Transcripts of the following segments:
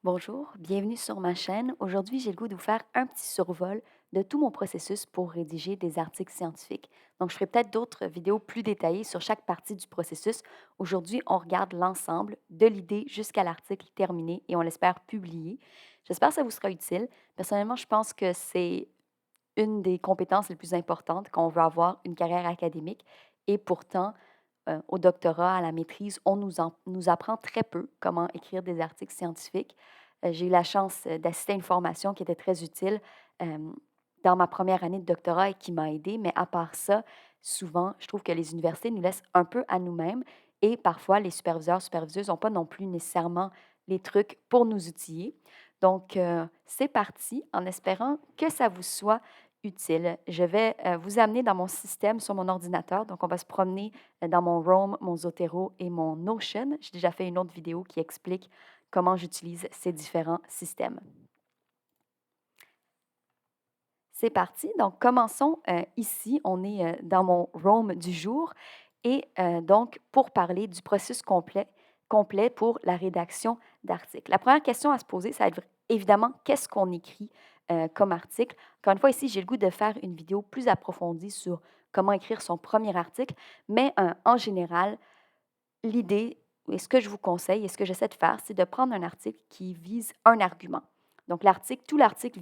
Bonjour, bienvenue sur ma chaîne. Aujourd'hui, j'ai le goût de vous faire un petit survol de tout mon processus pour rédiger des articles scientifiques. Donc, je ferai peut-être d'autres vidéos plus détaillées sur chaque partie du processus. Aujourd'hui, on regarde l'ensemble de l'idée jusqu'à l'article terminé et on l'espère publié. J'espère que ça vous sera utile. Personnellement, je pense que c'est une des compétences les plus importantes quand on veut avoir une carrière académique et pourtant, au doctorat, à la maîtrise, on nous apprend très peu comment écrire des articles scientifiques. J'ai eu la chance, d'assister à une formation qui était très utile, hem, dans ma première année de doctorat et qui m'a aidée, mais à part ça, souvent, je trouve que les universités nous laissent un peu à nous-mêmes et parfois les superviseurs, superviseuses n'ont pas non plus nécessairement les trucs pour nous outiller. Donc, c'est parti en espérant que ça vous soit utile. Je vais, vous amener dans mon système sur mon ordinateur. Donc, on va se promener, dans mon Roam, mon Zotero et mon Notion. J'ai déjà fait une autre vidéo qui explique comment j'utilise ces différents systèmes. C'est parti. Donc, commençons, ici. On est, dans mon Roam du jour et donc pour parler du processus complet pour la rédaction d'articles. La première question à se poser, ça va être évidemment qu'est-ce qu'on écrit, comme article? Encore une fois, ici, j'ai le goût de faire une vidéo plus approfondie sur comment écrire son premier article, mais en général, l'idée et ce que je vous conseille et ce que j'essaie de faire, c'est de prendre un article qui vise un argument. Donc tout l'article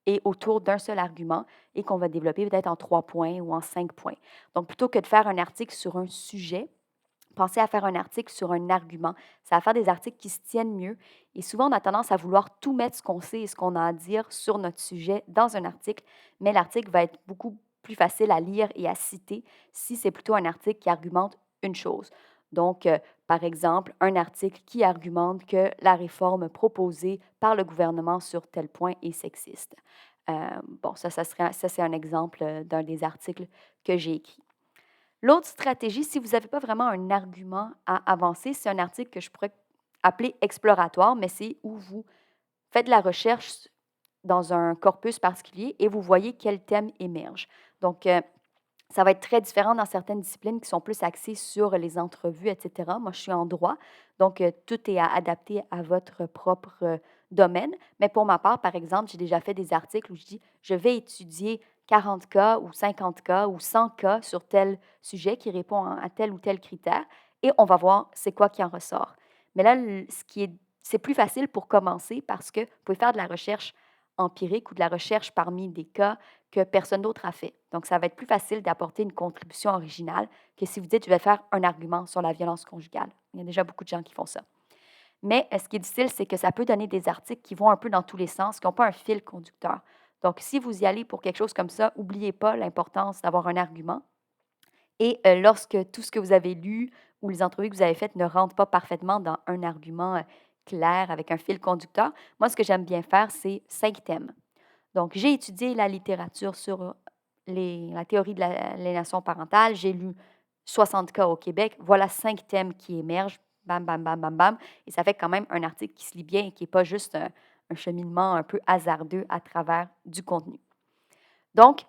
est autour d'un seul argument et qu'on va développer peut-être en 3 points ou en 5 points. Donc plutôt que de faire un article sur un sujet, pensez à faire un article sur un argument. Ça va faire des articles qui se tiennent mieux et souvent on a tendance à vouloir tout mettre ce qu'on sait et ce qu'on a à dire sur notre sujet dans un article, mais l'article va être beaucoup plus facile à lire et à citer si c'est plutôt un article qui argumente une chose. Donc, par exemple, un article qui argumente que la réforme proposée par le gouvernement sur tel point est sexiste. Bon, ça c'est un exemple d'un des articles que j'ai écrit. L'autre stratégie, si vous n'avez pas vraiment un argument à avancer, c'est un article que je pourrais appeler exploratoire, mais c'est où vous faites de la recherche dans un corpus particulier et vous voyez quel thème émerge. Donc, ça va être très différent dans certaines disciplines qui sont plus axées sur les entrevues, et cetera. Moi, je suis en droit, donc tout est à adapter à votre propre, domaine. Mais pour ma part, par exemple, j'ai déjà fait des articles où je dis: «Je vais étudier 40 cas ou 50 cas ou 100 cas sur tel sujet qui répond à tel ou tel critère et on va voir c'est quoi qui en ressort». Mais là, c'est plus facile pour commencer parce que vous pouvez faire de la recherche empirique ou de la recherche parmi des cas que personne d'autre a fait. Donc, ça va être plus facile d'apporter une contribution originale que si vous dites, je vais faire un argument sur la violence conjugale. Il y a déjà beaucoup de gens qui font ça. Mais ce qui est difficile, c'est que ça peut donner des articles qui vont un peu dans tous les sens, qui n'ont pas un fil conducteur. Donc, si vous y allez pour quelque chose comme ça, n'oubliez pas l'importance d'avoir un argument. Et lorsque tout ce que vous avez lu ou les entrevues que vous avez faites ne rentrent pas parfaitement dans un argument clair avec un fil conducteur, moi, ce que j'aime bien faire, c'est 5 thèmes. Donc, j'ai étudié la littérature sur la théorie de l'aliénation parentale. J'ai lu 60 cas au Québec. Voilà 5 thèmes qui émergent. Bam, bam, bam, bam, bam. Et ça fait quand même un article qui se lit bien et qui n'est pas juste un cheminement un peu hasardeux à travers du contenu. Donc,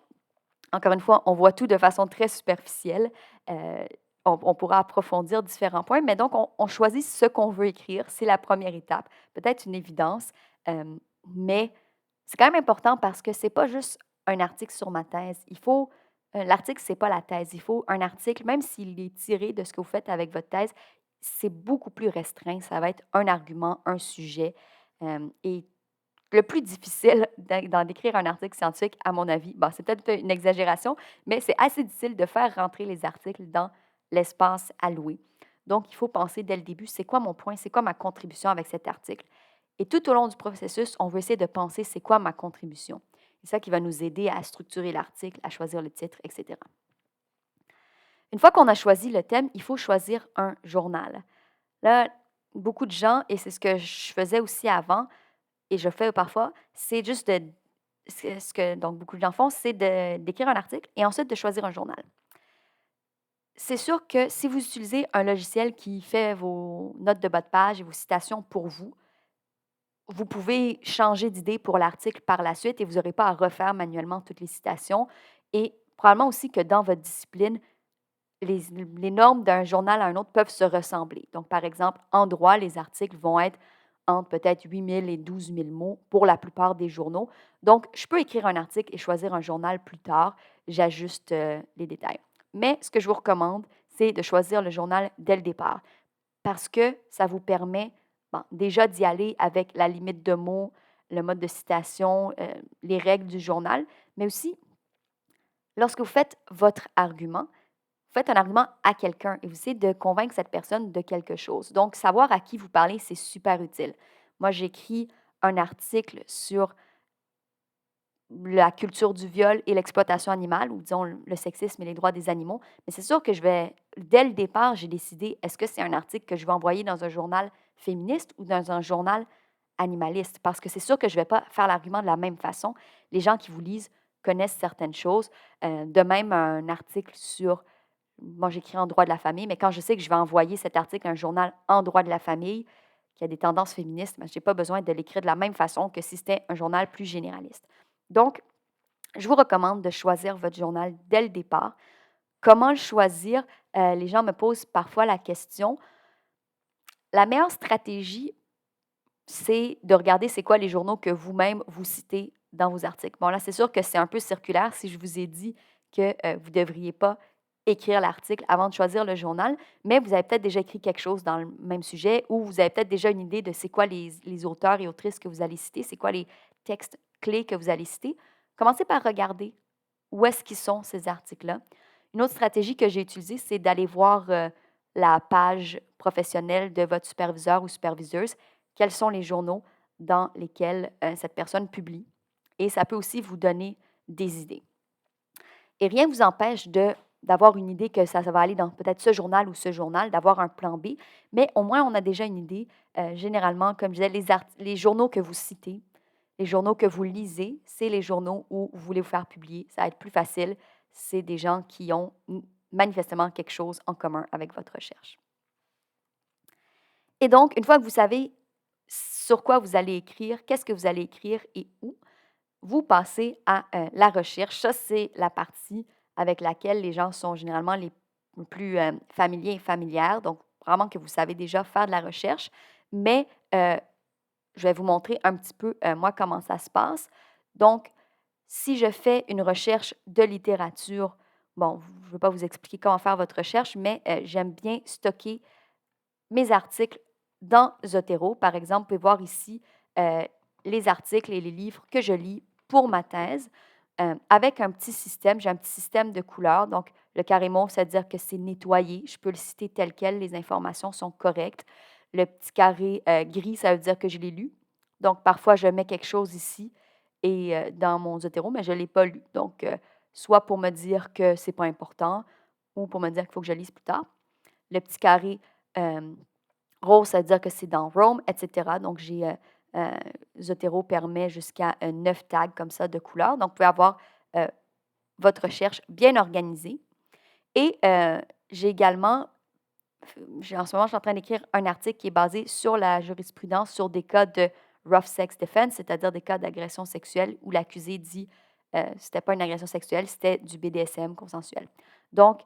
encore une fois, on voit tout de façon très superficielle. Euh, on pourra approfondir différents points, mais donc on choisit ce qu'on veut écrire. C'est la première étape. Peut-être une évidence, euh, mais c'est quand même important parce que c'est pas juste un article sur ma thèse. L'article, c'est pas la thèse. Il faut un article, même s'il est tiré de ce que vous faites avec votre thèse, c'est beaucoup plus restreint. Ça va être un argument, un sujet. Et le plus difficile d'en décrire un article scientifique, à mon avis, bon, c'est peut-être une exagération, mais c'est assez difficile de faire rentrer les articles dans l'espace alloué. Donc, il faut penser dès le début, c'est quoi mon point, c'est quoi ma contribution avec cet article. Et tout au long du processus, on veut essayer de penser, c'est quoi ma contribution. C'est ça qui va nous aider à structurer l'article, à choisir le titre, etc. Une fois qu'on a choisi le thème, il faut choisir un journal. Là, beaucoup de gens, et c'est ce que je faisais aussi avant, et je fais parfois, c'est juste de ce que donc beaucoup de gens font, c'est d'écrire un article et ensuite de choisir un journal. C'est sûr que si vous utilisez un logiciel qui fait vos notes de bas de page et vos citations pour vous, vous pouvez changer d'idée pour l'article par la suite et vous n'aurez pas à refaire manuellement toutes les citations. Et probablement aussi que dans votre discipline, les normes d'un journal à un autre peuvent se ressembler. Donc, par exemple, en droit, les articles vont être entre peut-être 8 000 et 12 000 mots pour la plupart des journaux. Donc, je peux écrire un article et choisir un journal plus tard. J'ajuste les détails. Mais ce que je vous recommande, c'est de choisir le journal dès le départ parce que ça vous permet déjà d'y aller avec la limite de mots, le mode de citation, les règles du journal, mais aussi, lorsque vous faites votre argument, vous faites un argument à quelqu'un et vous essayez de convaincre cette personne de quelque chose. Donc, savoir à qui vous parlez, c'est super utile. Moi, j'écris un article sur la culture du viol et l'exploitation animale, ou disons le sexisme et les droits des animaux. Mais c'est sûr que dès le départ, j'ai décidé, est-ce que c'est un article que je vais envoyer dans un journal féministe ou dans un journal animaliste? Parce que c'est sûr que je ne vais pas faire l'argument de la même façon. Les gens qui vous lisent connaissent certaines choses. De même, un article sur, moi j'écris en droit de la famille, mais quand je sais que je vais envoyer cet article à un journal en droit de la famille, qui a des tendances féministes, je n'ai pas besoin de l'écrire de la même façon que si c'était un journal plus généraliste. Donc, je vous recommande de choisir votre journal dès le départ. Comment le choisir? Les gens me posent parfois la question. La meilleure stratégie, c'est de regarder c'est quoi les journaux que vous-même vous citez dans vos articles. Bon, là, c'est sûr que c'est un peu circulaire si je vous ai dit que vous ne devriez pas écrire l'article avant de choisir le journal, mais vous avez peut-être déjà écrit quelque chose dans le même sujet ou vous avez peut-être déjà une idée de c'est quoi les auteurs et autrices que vous allez citer, c'est quoi les textes clés que vous allez citer. Commencez par regarder où est-ce qu'ils sont ces articles-là. Une autre stratégie que j'ai utilisée, c'est d'aller voir la page professionnelle de votre superviseur ou superviseuse, quels sont les journaux dans lesquels cette personne publie. Et ça peut aussi vous donner des idées. Et rien ne vous empêche d'avoir une idée que ça va aller dans peut-être ce journal ou ce journal, d'avoir un plan B, mais au moins on a déjà une idée. Généralement, comme je disais, les journaux que vous citez, les journaux que vous lisez, c'est les journaux où vous voulez vous faire publier. Ça va être plus facile. C'est des gens qui ont manifestement quelque chose en commun avec votre recherche. Et donc, une fois que vous savez sur quoi vous allez écrire, qu'est-ce que vous allez écrire et où, vous passez à la recherche. Ça, c'est la partie avec laquelle les gens sont généralement les plus familiers et familières. Donc, vraiment que vous savez déjà faire de la recherche. Mais je vais vous montrer un petit peu, moi, comment ça se passe. Donc, si je fais une recherche de littérature, bon, je ne vais pas vous expliquer comment faire votre recherche, mais j'aime bien stocker mes articles dans Zotero. Par exemple, vous pouvez voir ici les articles et les livres que je lis pour ma thèse avec un petit système. J'ai un petit système de couleurs. Donc, le carré mauve, ça veut dire que c'est nettoyé. Je peux le citer tel quel. Les informations sont correctes. Le petit carré gris, ça veut dire que je l'ai lu. Donc, parfois, je mets quelque chose ici et dans mon Zotero, mais je ne l'ai pas lu. Donc, soit pour me dire que ce n'est pas important ou pour me dire qu'il faut que je lise plus tard. Le petit carré rose, ça veut dire que c'est dans Rome, etc. Donc, Zotero permet jusqu'à 9 tags comme ça de couleurs. Donc, vous pouvez avoir votre recherche bien organisée. Et j'ai également, en ce moment, je suis en train d'écrire un article qui est basé sur la jurisprudence sur des cas de rough sex defense, c'est-à-dire des cas d'agression sexuelle où l'accusé dit c'était pas une agression sexuelle, c'était du BDSM consensuel. Donc,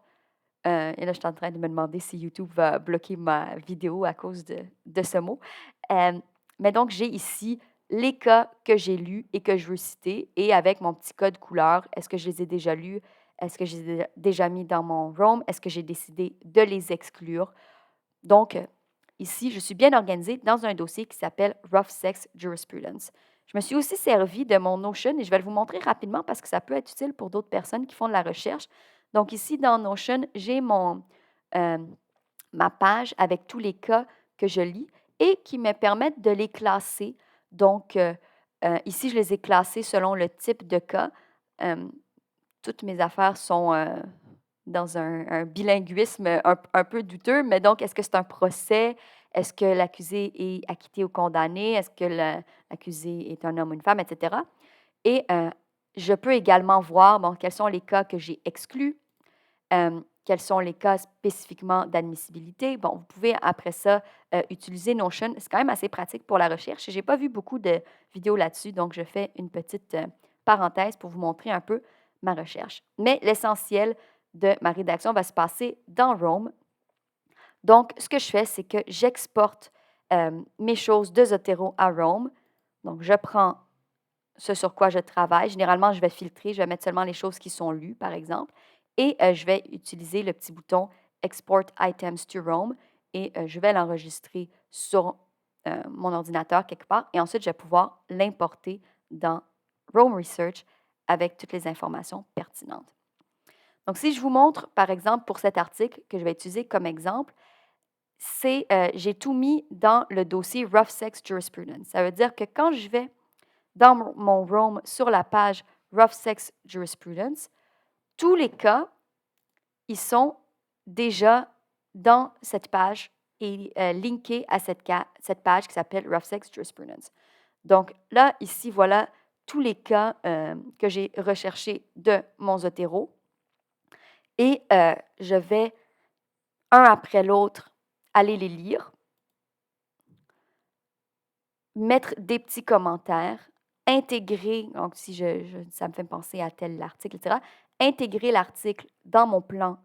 et là, je suis en train de me demander si YouTube va bloquer ma vidéo à cause de ce mot. Mais donc, j'ai ici les cas que j'ai lus et que je veux citer, et avec mon petit code couleur, est-ce que je les ai déjà lus? Est-ce que je les ai déjà mis dans mon Rome? Est-ce que j'ai décidé de les exclure? Donc, ici, je suis bien organisée dans un dossier qui s'appelle Rough Sex Jurisprudence. Je me suis aussi servi de mon Notion et je vais vous montrer rapidement parce que ça peut être utile pour d'autres personnes qui font de la recherche. Donc, ici, dans Notion, j'ai ma page avec tous les cas que je lis et qui me permettent de les classer. Donc, ici, je les ai classés selon le type de cas. Toutes mes affaires sont dans un bilinguisme un peu douteux, mais donc, est-ce que c'est un procès? Est-ce que l'accusé est acquitté ou condamné? Est-ce que l'accusé est un homme ou une femme, etc. Et je peux également voir quels sont les cas que j'ai exclus, quels sont les cas spécifiquement d'admissibilité. Bon, vous pouvez après ça utiliser Notion. C'est quand même assez pratique pour la recherche. Je n'ai pas vu beaucoup de vidéos là-dessus, donc je fais une petite parenthèse pour vous montrer un peu ma recherche. Mais l'essentiel de ma rédaction va se passer dans Rome. Donc, ce que je fais, c'est que j'exporte mes choses de Zotero à Rome. Donc, je prends ce sur quoi je travaille. Généralement, je vais filtrer, je vais mettre seulement les choses qui sont lues, par exemple, et je vais utiliser le petit bouton Export Items to Rome et je vais l'enregistrer sur mon ordinateur quelque part et ensuite, je vais pouvoir l'importer dans Rome Research avec toutes les informations pertinentes. Donc, si je vous montre, par exemple, pour cet article que je vais utiliser comme exemple, j'ai tout mis dans le dossier Rough Sex Jurisprudence. Ça veut dire que quand je vais dans mon Rome sur la page Rough Sex Jurisprudence, tous les cas, ils sont déjà dans cette page et linkés à cette page qui s'appelle Rough Sex Jurisprudence. Donc là, ici, voilà tous les cas que j'ai recherchés de mon Zotero. Et je vais, un après l'autre, aller les lire, mettre des petits commentaires, intégrer, donc si ça me fait penser à tel article, etc., intégrer l'article dans mon plan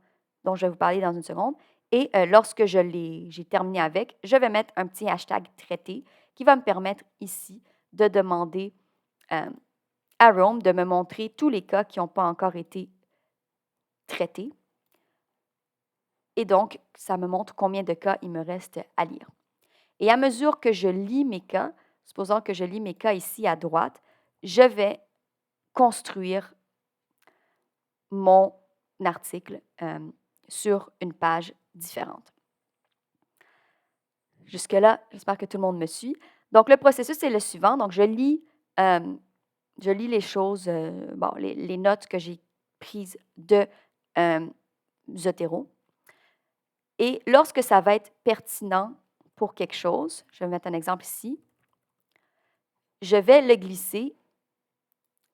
dont je vais vous parler dans une seconde. Et lorsque j'ai terminé avec, je vais mettre un petit hashtag traité qui va me permettre ici de demander à Rome de me montrer tous les cas qui n'ont pas encore été traités. Et donc, ça me montre combien de cas il me reste à lire. Et à mesure que je lis mes cas, supposons que je lis mes cas ici à droite, je vais construire mon article sur une page différente. Jusque-là, j'espère que tout le monde me suit. Donc, le processus est le suivant. Donc, je lis les choses, les notes que j'ai prises de Zotero. Et lorsque ça va être pertinent pour quelque chose, je vais mettre un exemple ici, je vais le glisser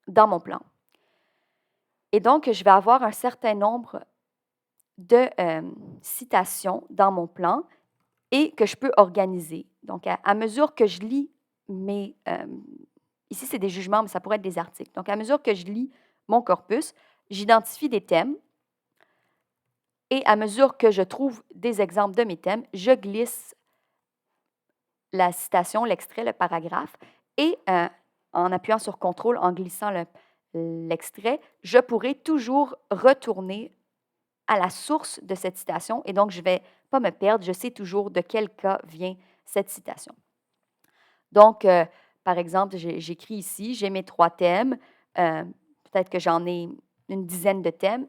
dans mon plan. Et donc, je vais avoir un certain nombre de citations dans mon plan et que je peux organiser. Donc, à mesure que je lis ici, c'est des jugements, mais ça pourrait être des articles. Donc, à mesure que je lis mon corpus, j'identifie des thèmes et à mesure que je trouve des exemples de mes thèmes, je glisse la citation, l'extrait, le paragraphe et en appuyant sur CTRL, en glissant l'extrait, je pourrai toujours retourner à la source de cette citation et donc je ne vais pas me perdre, je sais toujours de quel cas vient cette citation. Donc, par exemple, j'écris ici, j'ai mes 3 thèmes, peut-être que j'en ai une dizaine de thèmes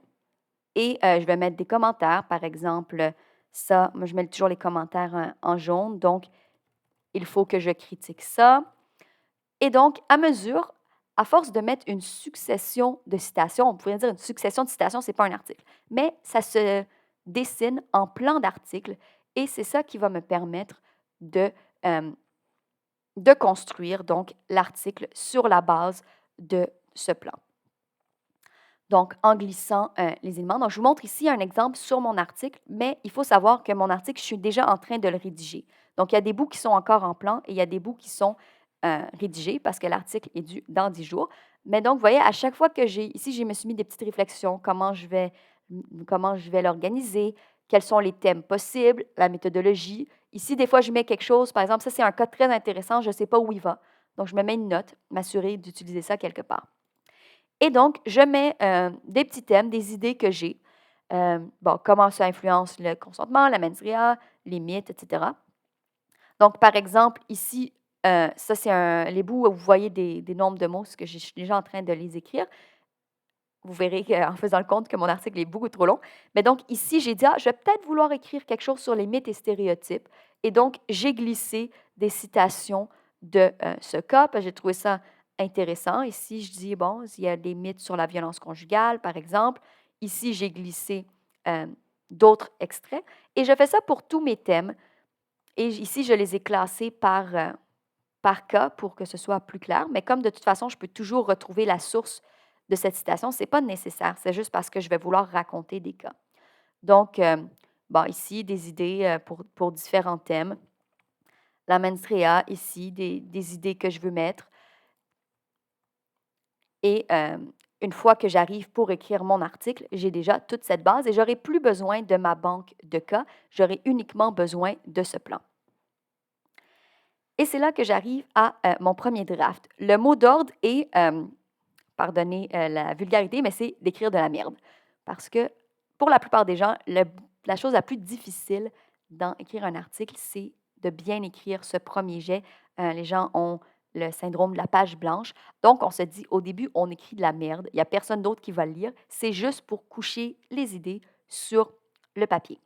et je vais mettre des commentaires, par exemple, ça, moi je mets toujours les commentaires en jaune, donc il faut que je critique ça. Et donc, à force de mettre une succession de citations, on pourrait dire une succession de citations, ce n'est pas un article, mais ça se dessine en plan d'article et c'est ça qui va me permettre de construire donc l'article sur la base de ce plan. Donc, en glissant les éléments. Donc, je vous montre ici un exemple sur mon article, mais il faut savoir que mon article, je suis déjà en train de le rédiger. Donc, il y a des bouts qui sont encore en plan et il y a des bouts qui sont rédigés parce que l'article est dû dans 10 jours. Mais donc, vous voyez, à chaque fois que ici, je me suis mis des petites réflexions, comment je vais l'organiser, quels sont les thèmes possibles, la méthodologie. Ici, des fois, je mets quelque chose, par exemple, ça, c'est un cas très intéressant, je ne sais pas où il va. Donc, je me mets une note, m'assurer d'utiliser ça quelque part. Et donc, je mets des petits thèmes, des idées que j'ai. Comment ça influence le consentement, la mens rea, les mythes, etc. Donc, par exemple, ici, ça, c'est les bouts où vous voyez des nombres de mots, parce que je suis déjà en train de les écrire. Vous verrez en faisant le compte que mon article est beaucoup trop long. Mais donc, ici, j'ai dit, je vais peut-être vouloir écrire quelque chose sur les mythes et stéréotypes. Et donc, j'ai glissé des citations de ce cas, parce que j'ai trouvé ça intéressant. Ici, je dis, bon, il y a des mythes sur la violence conjugale, par exemple. Ici, j'ai glissé d'autres extraits. Et je fais ça pour tous mes thèmes. Et ici, je les ai classés par cas pour que ce soit plus clair. Mais comme de toute façon, je peux toujours retrouver la source de cette citation, ce n'est pas nécessaire. C'est juste parce que je vais vouloir raconter des cas. Donc, ici, des idées pour différents thèmes. La mens rea, ici, des idées que je veux mettre. Et une fois que j'arrive pour écrire mon article, j'ai déjà toute cette base et je n'aurai plus besoin de ma banque de cas. J'aurai uniquement besoin de ce plan. Et c'est là que j'arrive à mon premier draft. Le mot d'ordre est, pardonnez la vulgarité, mais c'est d'écrire de la merde. Parce que pour la plupart des gens, la chose la plus difficile dans écrire un article, c'est de bien écrire ce premier jet. Les gens ont le syndrome de la page blanche. Donc, on se dit, au début, on écrit de la merde. Il n'y a personne d'autre qui va le lire. C'est juste pour coucher les idées sur le papier.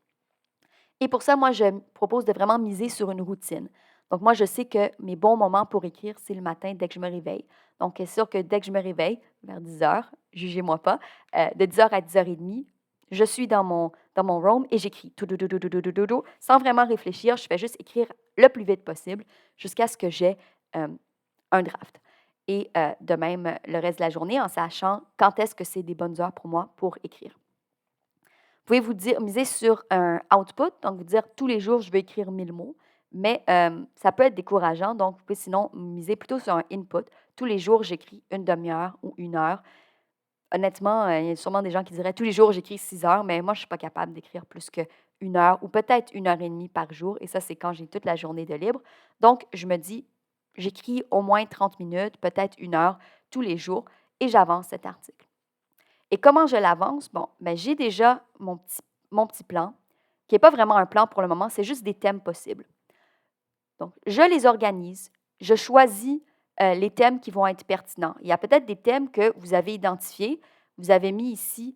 Et pour ça, moi, je propose de vraiment miser sur une routine. Donc, moi, je sais que mes bons moments pour écrire, c'est le matin dès que je me réveille. Donc, c'est sûr que dès que je me réveille, vers 10 heures, jugez-moi pas, de 10 heures à 10h30, je suis dans mon room et j'écris tout, sans vraiment réfléchir. Je fais juste écrire le plus vite possible jusqu'à ce que j'ai un draft. Et de même, le reste de la journée, en sachant quand est-ce que c'est des bonnes heures pour moi pour écrire. Vous pouvez vous dire, miser sur un output, donc vous dire tous les jours, je vais écrire 1000 mots, mais ça peut être décourageant, donc vous pouvez sinon miser plutôt sur un input. Tous les jours, j'écris une demi-heure ou 1 heure. Honnêtement, il y a sûrement des gens qui diraient tous les jours, j'écris 6 heures, mais moi, je ne suis pas capable d'écrire plus qu'1 heure ou peut-être 1 heure et demie par jour, et ça, c'est quand j'ai toute la journée de libre. Donc, je me dis, j'écris au moins 30 minutes, peut-être 1 heure tous les jours, et j'avance cet article. Et comment je l'avance? Bon, ben, j'ai déjà mon petit plan, qui n'est pas vraiment un plan pour le moment, c'est juste des thèmes possibles. Donc, je les organise, je choisis les thèmes qui vont être pertinents. Il y a peut-être des thèmes que vous avez identifiés, vous avez mis ici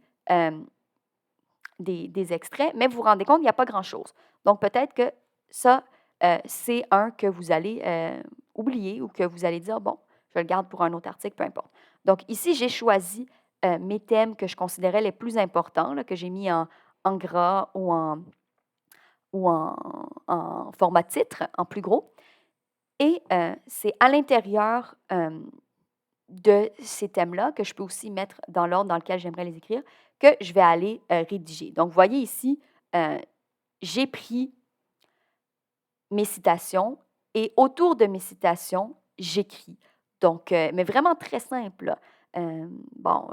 des extraits, mais vous vous rendez compte qu'il n'y a pas grand-chose. Donc, peut-être que ça, c'est un que vous allez oublier ou que vous allez dire, bon, je le garde pour un autre article, peu importe. Donc, ici, j'ai choisi mes thèmes que je considérais les plus importants, là, que j'ai mis en gras ou en format titre, en plus gros. Et c'est à l'intérieur de ces thèmes-là, que je peux aussi mettre dans l'ordre dans lequel j'aimerais les écrire, que je vais aller rédiger. Donc, vous voyez ici, j'ai pris mes citations et autour de mes citations, j'écris. Donc, mais vraiment très simple, là. Bon,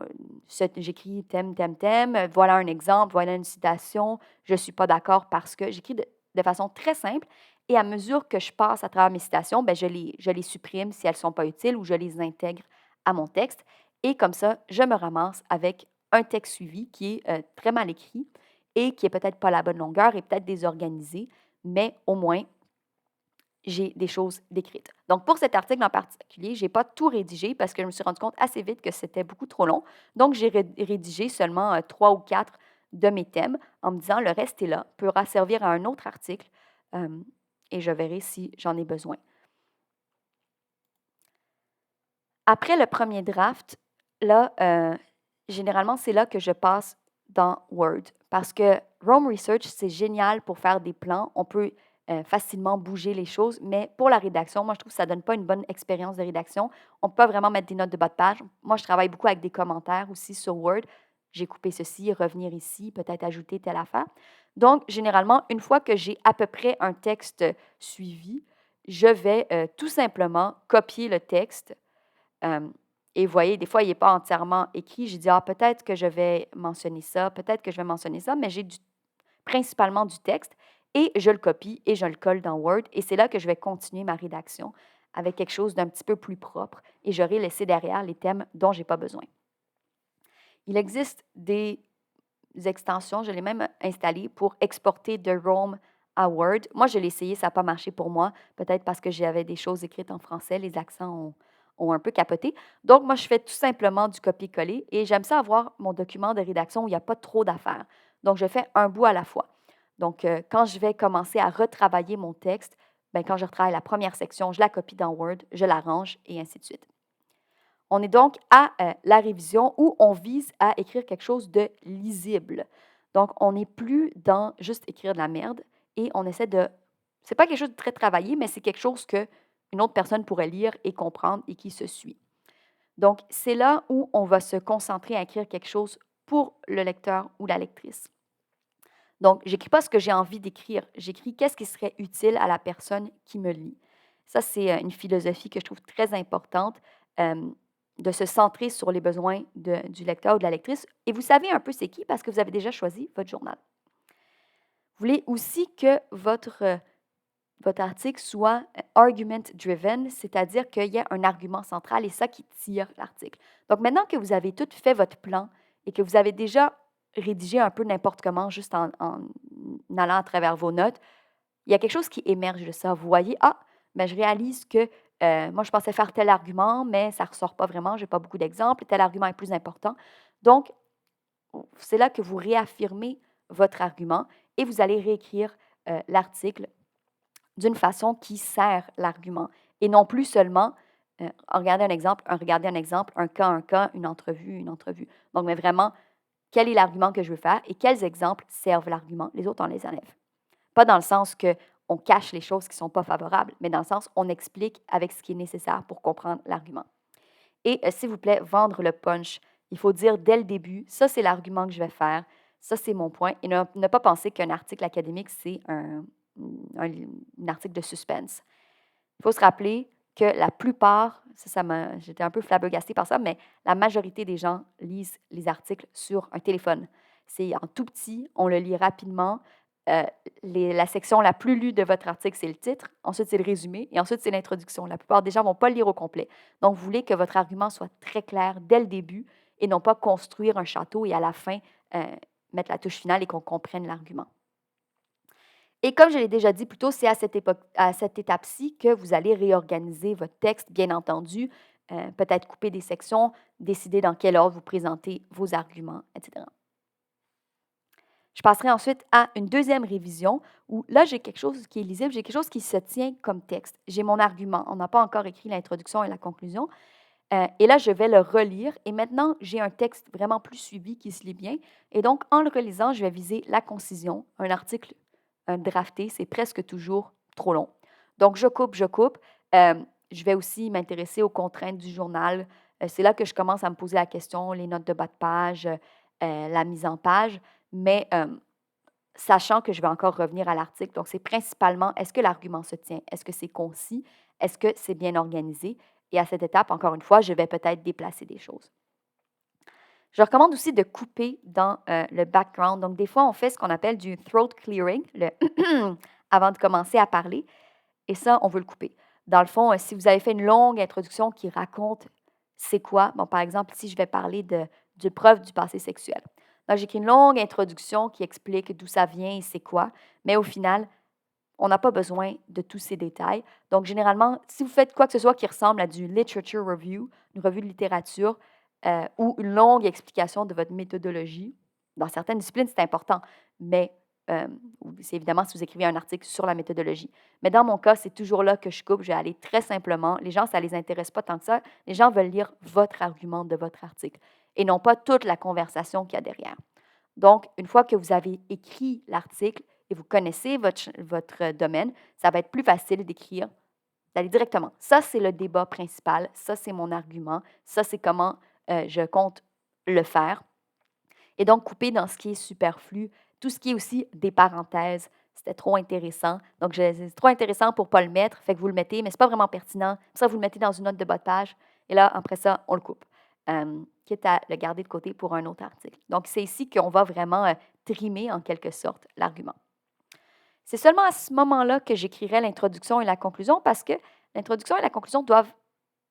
j'écris thème, thème, thème, voilà un exemple, voilà une citation, je ne suis pas d'accord parce que j'écris de façon très simple et à mesure que je passe à travers mes citations, ben, je les supprime si elles ne sont pas utiles ou je les intègre à mon texte. Et comme ça, je me ramasse avec un texte suivi qui est très mal écrit et qui est peut-être pas à la bonne longueur et peut-être désorganisé, mais au moins, j'ai des choses décrites. Donc, pour cet article en particulier, je n'ai pas tout rédigé parce que je me suis rendu compte assez vite que c'était beaucoup trop long. Donc, j'ai rédigé seulement 3 ou 4 de mes thèmes en me disant le reste est là, pourra servir à un autre article et je verrai si j'en ai besoin. Après le premier draft, là, généralement, c'est là que je passe dans Word parce que Rome Research, c'est génial pour faire des plans. On peut facilement bouger les choses, mais pour la rédaction, moi, je trouve que ça ne donne pas une bonne expérience de rédaction. On peut vraiment mettre des notes de bas de page. Moi, je travaille beaucoup avec des commentaires aussi sur Word. J'ai coupé ceci, revenir ici, peut-être ajouter telle affaire. Donc, généralement, une fois que j'ai à peu près un texte suivi, je vais tout simplement copier le texte. Et vous voyez, des fois, il n'est pas entièrement écrit. J'ai dit, ah, peut-être que je vais mentionner ça, peut-être que je vais mentionner ça, mais j'ai principalement du texte et je le copie et je le colle dans Word. Et c'est là que je vais continuer ma rédaction avec quelque chose d'un petit peu plus propre et j'aurai laissé derrière les thèmes dont je n'ai pas besoin. Il existe des extensions, je l'ai même installé pour exporter de Rome à Word. Moi, je l'ai essayé, ça n'a pas marché pour moi, peut-être parce que j'avais des choses écrites en français, les accents ont un peu capoté. Donc, moi, je fais tout simplement du copier-coller et j'aime ça avoir mon document de rédaction où il n'y a pas trop d'affaires. Donc, je fais un bout à la fois. Donc, quand je vais commencer à retravailler mon texte, bien, quand je retravaille la première section, je la copie dans Word, je la range et ainsi de suite. On est donc à la révision où on vise à écrire quelque chose de lisible. Donc, on n'est plus dans juste écrire de la merde et on essaie de... C'est pas quelque chose de très travaillé, mais c'est quelque chose qu'une autre personne pourrait lire et comprendre et qui se suit. Donc, c'est là où on va se concentrer à écrire quelque chose pour le lecteur ou la lectrice. Donc, j'écris pas ce que j'ai envie d'écrire, j'écris qu'est-ce qui serait utile à la personne qui me lit. Ça, c'est une philosophie que je trouve très importante, de se centrer sur les besoins du lecteur ou de la lectrice. Et vous savez un peu c'est qui parce que vous avez déjà choisi votre journal. Vous voulez aussi que votre votre article soit argument-driven, c'est-à-dire qu'il y a un argument central et ça qui tire l'article. Donc, maintenant que vous avez tout fait votre plan et que vous avez déjà rédigé un peu n'importe comment, juste en allant à travers vos notes, il y a quelque chose qui émerge de ça. Vous voyez, ah, ben, je réalise que moi, je pensais faire tel argument, mais ça ne ressort pas vraiment, je n'ai pas beaucoup d'exemples, tel argument est plus important. Donc, c'est là que vous réaffirmez votre argument et vous allez réécrire l'article d'une façon qui sert l'argument et non plus seulement regarder un exemple, un cas, une entrevue. Donc, mais vraiment, quel est l'argument que je veux faire et quels exemples servent l'argument, les autres, on les enlève. Pas dans le sens qu'on cache les choses qui ne sont pas favorables, mais dans le sens on explique avec ce qui est nécessaire pour comprendre l'argument. Et s'il vous plaît, vendre le punch. Il faut dire dès le début, ça c'est l'argument que je vais faire, ça c'est mon point, et ne pas penser qu'un article académique, c'est un article de suspense. Il faut se rappeler que la plupart, j'étais un peu flabbergastée par ça, mais la majorité des gens lisent les articles sur un téléphone. C'est en tout petit, on le lit rapidement. La section la plus lue de votre article, c'est le titre, ensuite c'est le résumé et ensuite c'est l'introduction. La plupart des gens ne vont pas le lire au complet. Donc, vous voulez que votre argument soit très clair dès le début et non pas construire un château et à la fin mettre la touche finale et qu'on comprenne l'argument. Et comme je l'ai déjà dit plus tôt, c'est à cette étape-ci que vous allez réorganiser votre texte, bien entendu, peut-être couper des sections, décider dans quel ordre vous présentez vos arguments, etc. Je passerai ensuite à une deuxième révision où là, j'ai quelque chose qui est lisible, j'ai quelque chose qui se tient comme texte. J'ai mon argument. On n'a pas encore écrit l'introduction et la conclusion. Et là, je vais le relire. Et maintenant, j'ai un texte vraiment plus suivi qui se lit bien. Et donc, en le relisant, je vais viser la concision. Un article drafté, c'est presque toujours trop long. Donc, je coupe. Je vais aussi m'intéresser aux contraintes du journal. C'est là que je commence à me poser la question, les notes de bas de page, la mise en page, mais sachant que je vais encore revenir à l'article. Donc, c'est principalement, est-ce que l'argument se tient? Est-ce que c'est concis? Est-ce que c'est bien organisé? Et à cette étape, encore une fois, je vais peut-être déplacer des choses. Je recommande aussi de couper dans le background. Donc, des fois, on fait ce qu'on appelle du throat clearing avant de commencer à parler. Et ça, on veut le couper. Dans le fond, si vous avez fait une longue introduction qui raconte c'est quoi, bon, par exemple, si je vais parler de preuves du passé sexuel. Donc, j'écris une longue introduction qui explique d'où ça vient et c'est quoi, mais au final, on n'a pas besoin de tous ces détails. Donc, généralement, si vous faites quoi que ce soit qui ressemble à du literature review, une revue de littérature, ou une longue explication de votre méthodologie, dans certaines disciplines, c'est important, mais c'est évidemment si vous écrivez un article sur la méthodologie. Mais dans mon cas, c'est toujours là que je coupe. Je vais aller très simplement. Les gens, ça ne les intéresse pas tant que ça. Les gens veulent lire votre argument de votre article et non pas toute la conversation qu'il y a derrière. Donc, une fois que vous avez écrit l'article et vous connaissez votre domaine, ça va être plus facile d'écrire, d'aller directement. Ça, c'est le débat principal. Ça, c'est mon argument. Ça, c'est comment je compte le faire. Et donc, couper dans ce qui est superflu, tout ce qui est aussi des parenthèses. C'était trop intéressant. Donc, c'est trop intéressant pour ne pas le mettre, fait que vous le mettez, mais ce n'est pas vraiment pertinent. Ça, vous le mettez dans une note de bas de page. Et là, après ça, on le coupe, quitte à le garder de côté pour un autre article. Donc, c'est ici qu'on va vraiment trimer, en quelque sorte, l'argument. C'est seulement à ce moment-là que j'écrirai l'introduction et la conclusion parce que l'introduction et la conclusion doivent,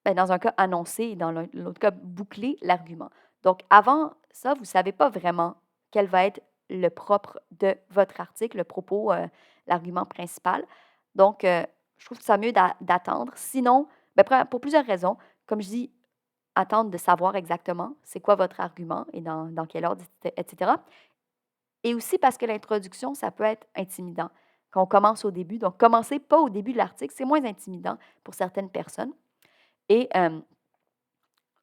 dans un cas, annoncer et dans l'autre cas, boucler l'argument. Donc, avant ça, vous ne savez pas vraiment quel va être le propre de votre article, le propos, l'argument principal. Donc, je trouve ça mieux d'attendre. Sinon, pour plusieurs raisons, comme je dis, attendre de savoir exactement c'est quoi votre argument et dans quel ordre, etc. Et aussi parce que l'introduction, ça peut être intimidant quand on commence au début. Donc, commencez pas au début de l'article, c'est moins intimidant pour certaines personnes. Et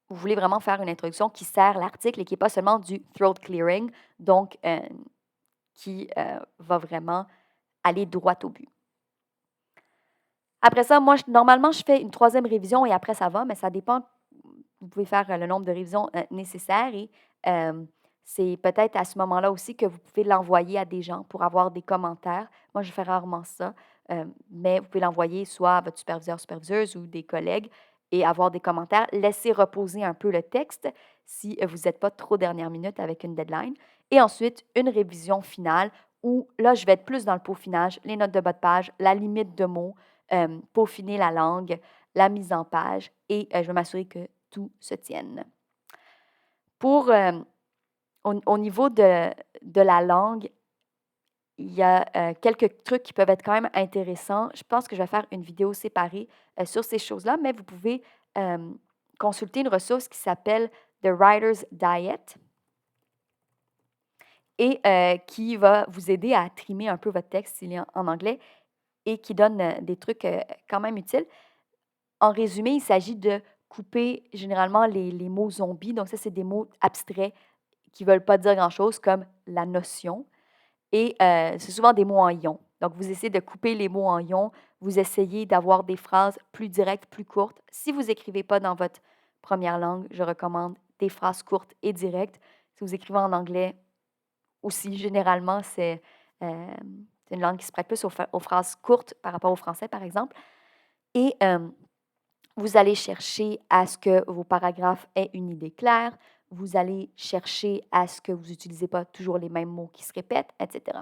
vous voulez vraiment faire une introduction qui sert l'article et qui n'est pas seulement du throat clearing, donc qui va vraiment aller droit au but. Après ça, moi, normalement, je fais une troisième révision et après, ça va, mais ça dépend. Vous pouvez faire le nombre de révisions nécessaires et c'est peut-être à ce moment-là aussi que vous pouvez l'envoyer à des gens pour avoir des commentaires. Moi, je fais rarement ça, mais vous pouvez l'envoyer soit à votre superviseur, superviseuse ou des collègues et avoir des commentaires. Laissez reposer un peu le texte si vous n'êtes pas trop dernière minute avec une deadline. Et ensuite, une révision finale où là, je vais être plus dans le peaufinage, les notes de bas de page, la limite de mots, peaufiner la langue, la mise en page et je vais m'assurer que tout se tienne. Pour, au niveau de la langue, il y a quelques trucs qui peuvent être quand même intéressants. Je pense que je vais faire une vidéo séparée sur ces choses-là, mais vous pouvez consulter une ressource qui s'appelle The Writer's Diet et qui va vous aider à trimer un peu votre texte s'il est en anglais et qui donne des trucs quand même utiles. En résumé, il s'agit de couper généralement les mots zombies. Donc ça, c'est des mots abstraits qui ne veulent pas dire grand-chose, comme la notion. Et c'est souvent des mots en ion. Donc, vous essayez de couper les mots en ion. Vous essayez d'avoir des phrases plus directes, plus courtes. Si vous n'écrivez pas dans votre première langue, je recommande des phrases courtes et directes. Si vous écrivez en anglais aussi, généralement, c'est une langue qui se prête plus aux phrases courtes par rapport au français, par exemple. Et vous allez chercher à ce que vos paragraphes aient une idée claire. Vous allez chercher à ce que vous n'utilisez pas toujours les mêmes mots qui se répètent, etc.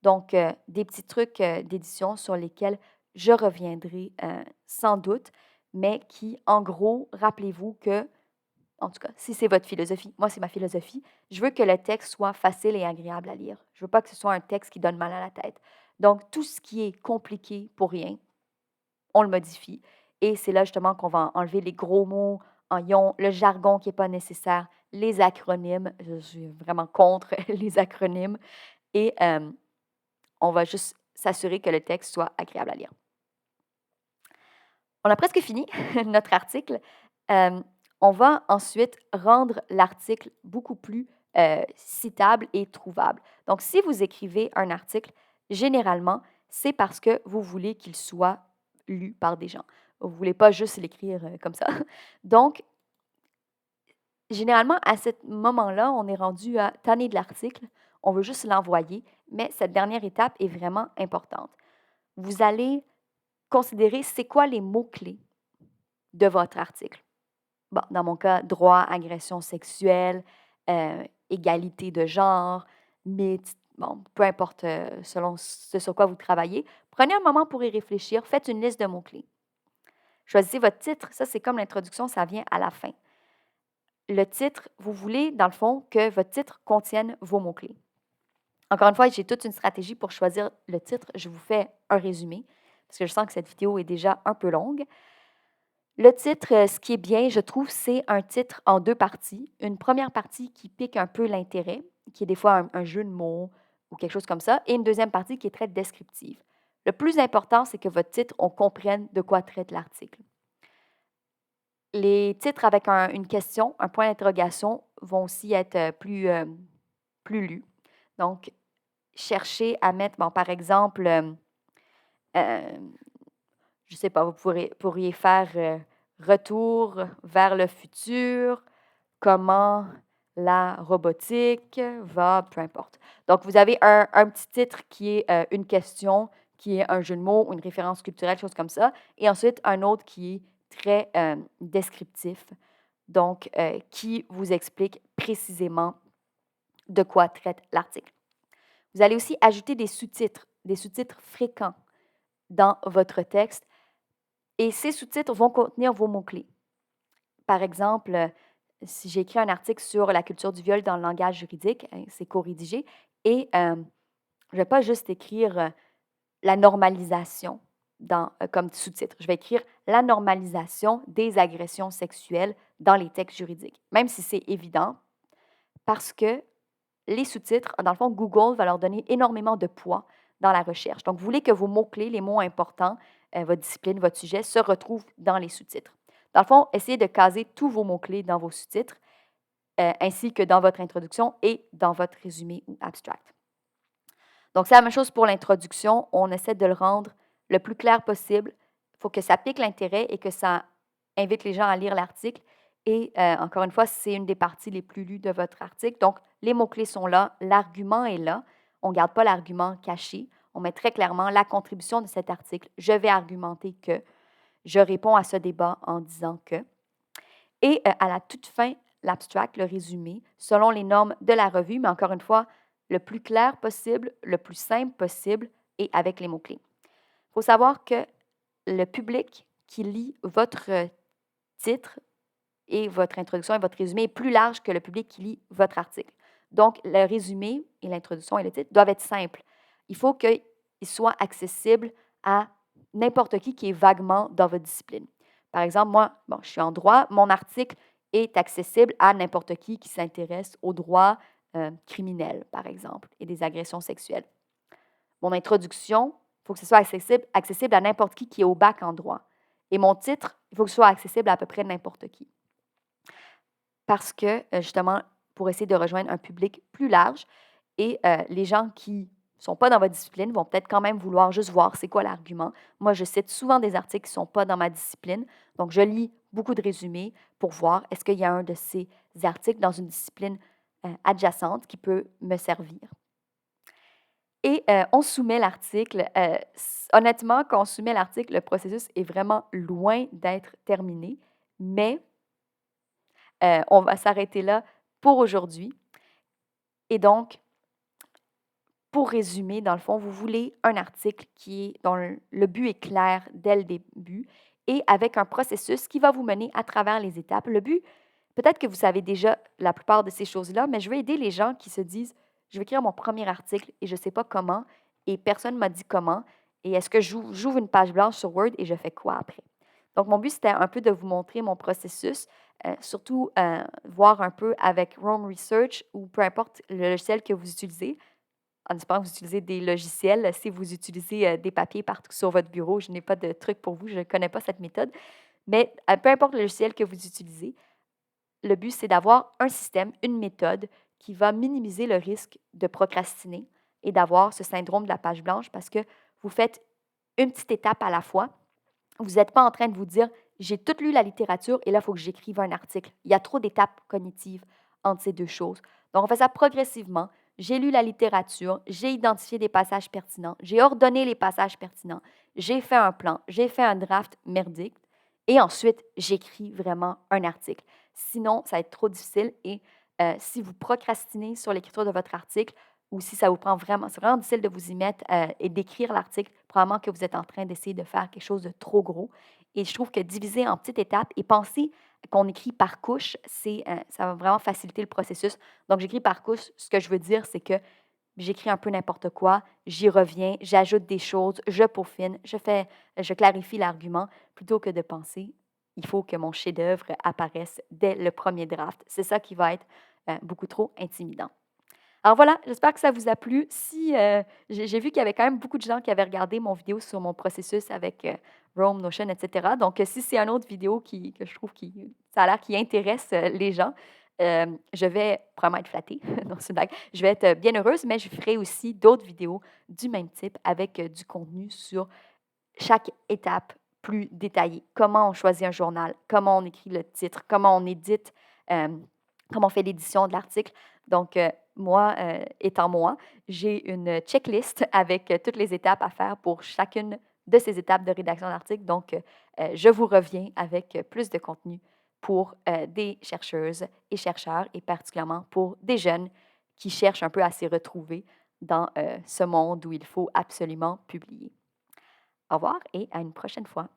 Donc, des petits trucs d'édition sur lesquels je reviendrai sans doute, mais qui, en gros, rappelez-vous que, en tout cas, si c'est votre philosophie, moi, c'est ma philosophie, je veux que le texte soit facile et agréable à lire. Je veux pas que ce soit un texte qui donne mal à la tête. Donc, tout ce qui est compliqué pour rien, on le modifie. Et c'est là justement qu'on va enlever les gros mots en ion, le jargon qui n'est pas nécessaire, les acronymes. Je suis vraiment contre les acronymes. Et on va juste s'assurer que le texte soit agréable à lire. On a presque fini notre article. On va ensuite rendre l'article beaucoup plus citable et trouvable. Donc, si vous écrivez un article, généralement, c'est parce que vous voulez qu'il soit lu par des gens. Vous ne voulez pas juste l'écrire comme ça. Donc, généralement, à ce moment-là, on est rendu à tanner de l'article. On veut juste l'envoyer, mais cette dernière étape est vraiment importante. Vous allez considérer c'est quoi les mots-clés de votre article. Bon, dans mon cas, droit, agression sexuelle, égalité de genre, mythe, bon, peu importe selon ce sur quoi vous travaillez. Prenez un moment pour y réfléchir, faites une liste de mots-clés. Choisissez votre titre, ça c'est comme l'introduction, ça vient à la fin. Le titre, vous voulez, dans le fond, que votre titre contienne vos mots-clés. Encore une fois, j'ai toute une stratégie pour choisir le titre. Je vous fais un résumé, parce que je sens que cette vidéo est déjà un peu longue. Le titre, ce qui est bien, je trouve, c'est un titre en deux parties. Une première partie qui pique un peu l'intérêt, qui est des fois un jeu de mots ou quelque chose comme ça, et une deuxième partie qui est très descriptive. Le plus important, c'est que votre titre, on comprenne de quoi traite l'article. Les titres avec une question, un point d'interrogation, vont aussi être plus lus. Donc, cherchez à mettre, bon, par exemple, je ne sais pas, vous pourriez faire retour vers le futur, comment la robotique va, peu importe. Donc, vous avez un petit titre qui est une question, qui est un jeu de mots ou une référence culturelle, chose comme ça, et ensuite un autre qui est très descriptif, donc qui vous explique précisément de quoi traite l'article. Vous allez aussi ajouter des sous-titres fréquents dans votre texte et ces sous-titres vont contenir vos mots-clés. Par exemple, si j'écris un article sur la culture du viol dans le langage juridique, c'est co-rédigé, et je ne vais pas juste écrire la normalisation comme sous-titre. Je vais écrire la normalisation des agressions sexuelles dans les textes juridiques, même si c'est évident, parce que les sous-titres, dans le fond, Google va leur donner énormément de poids dans la recherche. Donc, vous voulez que vos mots-clés, les mots importants, votre discipline, votre sujet, se retrouvent dans les sous-titres. Dans le fond, essayez de caser tous vos mots-clés dans vos sous-titres, ainsi que dans votre introduction et dans votre résumé ou abstract. Donc, c'est la même chose pour l'introduction. On essaie de le rendre le plus clair possible. Il faut que ça pique l'intérêt et que ça invite les gens à lire l'article. Et encore une fois, c'est une des parties les plus lues de votre article. Donc, les mots-clés sont là, l'argument est là. On ne garde pas l'argument caché. On met très clairement la contribution de cet article. Je vais argumenter que. Je réponds à ce débat en disant que. Et à la toute fin, l'abstract, le résumé, selon les normes de la revue, mais encore une fois, le plus clair possible, le plus simple possible et avec les mots-clés. Il faut savoir que le public qui lit votre titre et votre introduction et votre résumé est plus large que le public qui lit votre article. Donc, le résumé et l'introduction et le titre doivent être simples. Il faut qu'ils soient accessibles à n'importe qui est vaguement dans votre discipline. Par exemple, moi, je suis en droit, mon article est accessible à n'importe qui s'intéresse au droit criminel, par exemple, et des agressions sexuelles. Mon introduction, il faut que ce soit accessible à n'importe qui est au bac en droit. Et mon titre, il faut que ce soit accessible à peu près n'importe qui. Parce que, justement, pour essayer de rejoindre un public plus large et les gens qui ne sont pas dans votre discipline vont peut-être quand même vouloir juste voir c'est quoi l'argument. Moi, je cite souvent des articles qui ne sont pas dans ma discipline, donc je lis beaucoup de résumés pour voir est-ce qu'il y a un de ces articles dans une discipline adjacente qui peut me servir. Et on soumet l'article. Honnêtement, quand on soumet l'article, le processus est vraiment loin d'être terminé, mais on va s'arrêter là pour aujourd'hui. Et donc, pour résumer, dans le fond, vous voulez un article dont le but est clair dès le début et avec un processus qui va vous mener à travers les étapes. Le but, peut-être que vous savez déjà la plupart de ces choses-là, mais je veux aider les gens qui se disent, je vais écrire mon premier article et je ne sais pas comment et personne ne m'a dit comment. Et est-ce que j'ouvre une page blanche sur Word et je fais quoi après? Donc, mon but, c'était un peu de vous montrer mon processus, surtout voir un peu avec Rome Research ou peu importe le logiciel que vous utilisez, en espérant que vous utilisez des logiciels. Si vous utilisez des papiers partout sur votre bureau, je n'ai pas de truc pour vous, je ne connais pas cette méthode. Mais peu importe le logiciel que vous utilisez, le but, c'est d'avoir un système, une méthode qui va minimiser le risque de procrastiner et d'avoir ce syndrome de la page blanche parce que vous faites une petite étape à la fois. Vous n'êtes pas en train de vous dire, j'ai tout lu la littérature et là, il faut que j'écrive un article. Il y a trop d'étapes cognitives entre ces deux choses. Donc, on fait ça progressivement. J'ai lu la littérature, j'ai identifié des passages pertinents, j'ai ordonné les passages pertinents, j'ai fait un plan, j'ai fait un draft merdique et ensuite, j'écris vraiment un article. Sinon, ça va être trop difficile et si vous procrastinez sur l'écriture de votre article ou si ça vous prend vraiment, c'est vraiment difficile de vous y mettre et d'écrire l'article, probablement que vous êtes en train d'essayer de faire quelque chose de trop gros. Et je trouve que diviser en petites étapes et penser qu'on écrit par couche, ça va vraiment faciliter le processus. Donc, j'écris par couche. Ce que je veux dire, c'est que j'écris un peu n'importe quoi, j'y reviens, j'ajoute des choses, je peaufine, je clarifie l'argument plutôt que de penser il faut que mon chef-d'œuvre apparaisse dès le premier draft. C'est ça qui va être beaucoup trop intimidant. Alors voilà, j'espère que ça vous a plu. Si j'ai vu qu'il y avait quand même beaucoup de gens qui avaient regardé mon vidéo sur mon processus avec Rome, Notion, etc. Donc, si c'est une autre vidéo que je trouve ça a l'air qui intéresse les gens, je vais probablement être flattée. Non, c'est une blague. Je vais être bien heureuse, mais je ferai aussi d'autres vidéos du même type avec du contenu sur chaque étape plus détaillée. Comment on choisit un journal, comment on écrit le titre, comment on édite, comment on fait l'édition de l'article. Donc, moi, étant moi, j'ai une checklist avec toutes les étapes à faire pour chacune de ces étapes de rédaction d'article. Donc, je vous reviens avec plus de contenu pour des chercheuses et chercheurs et particulièrement pour des jeunes qui cherchent un peu à s'y retrouver dans ce monde où il faut absolument publier. Au revoir et à une prochaine fois.